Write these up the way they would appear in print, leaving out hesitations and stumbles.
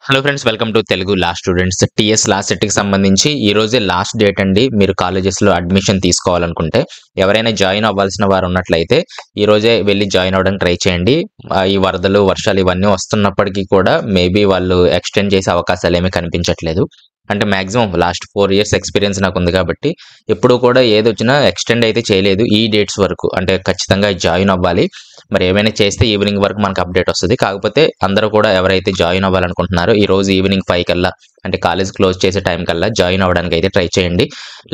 Hello friends, welcome to Telugu law students. TS last సెట్కి సంబంధించి ఈ రోజే లాస్ట్ డేట్ అండి. మీరు కాలేజెస్లో అడ్మిషన్ తీసుకోవాలనుకుంటే ఎవరైనా జాయిన్ అవ్వాల్సిన వారు ఉన్నట్లయితే ఈ రోజే వెళ్ళి జాయిన్ అవ్వడానికి ట్రై చేయండి. ఈ వరదలు వర్షాలు ఇవన్నీ వస్తున్నప్పటికీ కూడా మేబీ వాళ్ళు ఎక్స్టెండ్ చేసే అవకాశాలు ఏమీ కనిపించట్లేదు. అంటే మాక్సిమం లాస్ట్ 4 ఇయర్స్ ఎక్స్పీరియన్స్ నాకు ఉంది కాబట్టి ఎప్పుడు కూడా ఏదొచ్చినా ఎక్స్టెండ్ అయితే చేయలేదు ఈ డేట్స్ వరకు. అంటే ఖచ్చితంగా జాయిన్ అవ్వాలి. మరి ఏమైనా చేస్తే ఈవినింగ్ వరకు మనకు అప్డేట్ వస్తుంది. కాకపోతే అందరూ కూడా ఎవరైతే జాయిన్ అవ్వాలనుకుంటున్నారో ఈ రోజు ఈవినింగ్ 5 కల్లా, అంటే కాలేజ్ క్లోజ్ చేసే టైం కల్లా జాయిన్ అవ్వడానికి అయితే ట్రై చేయండి.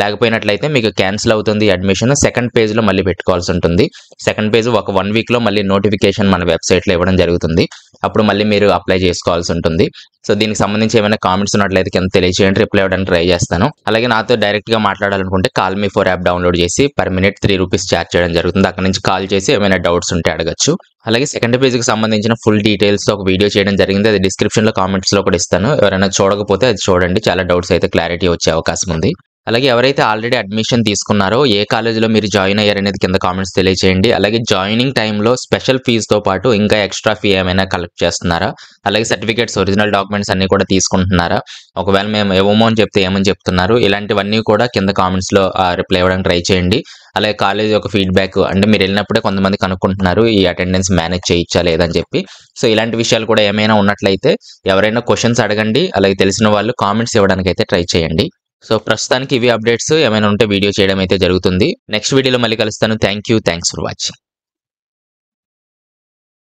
లేకపోయినట్లయితే మీకు క్యాన్సిల్ అవుతుంది అడ్మిషన్. సెకండ్ పేజ్లో మళ్ళీ పెట్టుకోవాల్సి ఉంటుంది. సెకండ్ పేజ్ ఒక 1 వీక్లో మళ్ళీ నోటిఫికేషన్ మన వెబ్సైట్లో ఇవ్వడం జరుగుతుంది. అప్పుడు మళ్ళీ మీరు అప్లై చేసుకోవాల్సి ఉంటుంది. సో దీనికి సంబంధించి ఏమైనా కామెంట్స్ ఉన్నట్లయితే కింద తెలియజేయండి, రిప్లై ఇవ్వడానికి ట్రై చేస్తాను. అలాగే నాతో డైరెక్ట్గా మాట్లాడాలనుకుంటే call me four app download చేసి పర్ మినిట్ 3 రూపీస్ ఛార్జ్ చేయడం జరుగుతుంది. అక్కడ నుంచి కాల్ చేసి ఏమైనా డౌట్స్ ఉంటే అడగచ్చు. అలాగే సెకండ్ పేజ్కి సంబంధించిన ఫుల్ డీటెయిల్స్ ఒక వీడియో చేయడం జరిగింది. అది డిస్క్రిప్షన్లో కామెంట్స్లో కూడా ఇస్తాను. ఎవరైనా చూడకపోతే అది చూడండి. చాలా డౌట్స్ అయితే క్లారిటీ వచ్చే అవకాశం ఉంది. అలాగే ఎవరైతే ఆల్రెడీ అడ్మిషన్ తీసుకున్నారో ఏ కాలేజీలో మీరు జాయిన్ అయ్యారనేది కింద కామెంట్స్ తెలియజేయండి. అలాగే జాయినింగ్ టైంలో స్పెషల్ ఫీజుతో పాటు ఇంకా ఎక్స్ట్రా ఫీ ఏమైనా కలెక్ట్ చేస్తున్నారా? అలాగే సర్టిఫికేట్స్, ఒరిజినల్ డాక్యుమెంట్స్ అన్ని కూడా తీసుకుంటున్నారా? ఒకవేళ మేము ఇవ్వము అని చెప్తే ఏమని చెప్తున్నారు? ఇలాంటివన్నీ కూడా కింద కామెంట్స్లో రిప్లై ఇవ్వడానికి ట్రై చేయండి. అలాగే కాలేజ్ యొక్క ఫీడ్బ్యాక్, అంటే మీరు వెళ్ళినప్పుడే కొంతమంది కనుక్కుంటున్నారు ఈ అటెండెన్స్ మేనేజ్ చేయించా లేదని చెప్పి. సో ఇలాంటి విషయాలు కూడా ఏమైనా ఉన్నట్లయితే ఎవరైనా క్వశ్చన్స్ అడగండి. అలాగే తెలిసిన వాళ్ళు కామెంట్స్ ఇవ్వడానికి అయితే ట్రై చేయండి. సో ప్రస్తుతానికి ఇవి అప్డేట్స్. ఏమైనా ఉంటే వీడియో చేయడం అయితే జరుగుతుంది. నెక్స్ట్ వీడియోలో మళ్ళీ కలుస్తాను. Thanks for watching.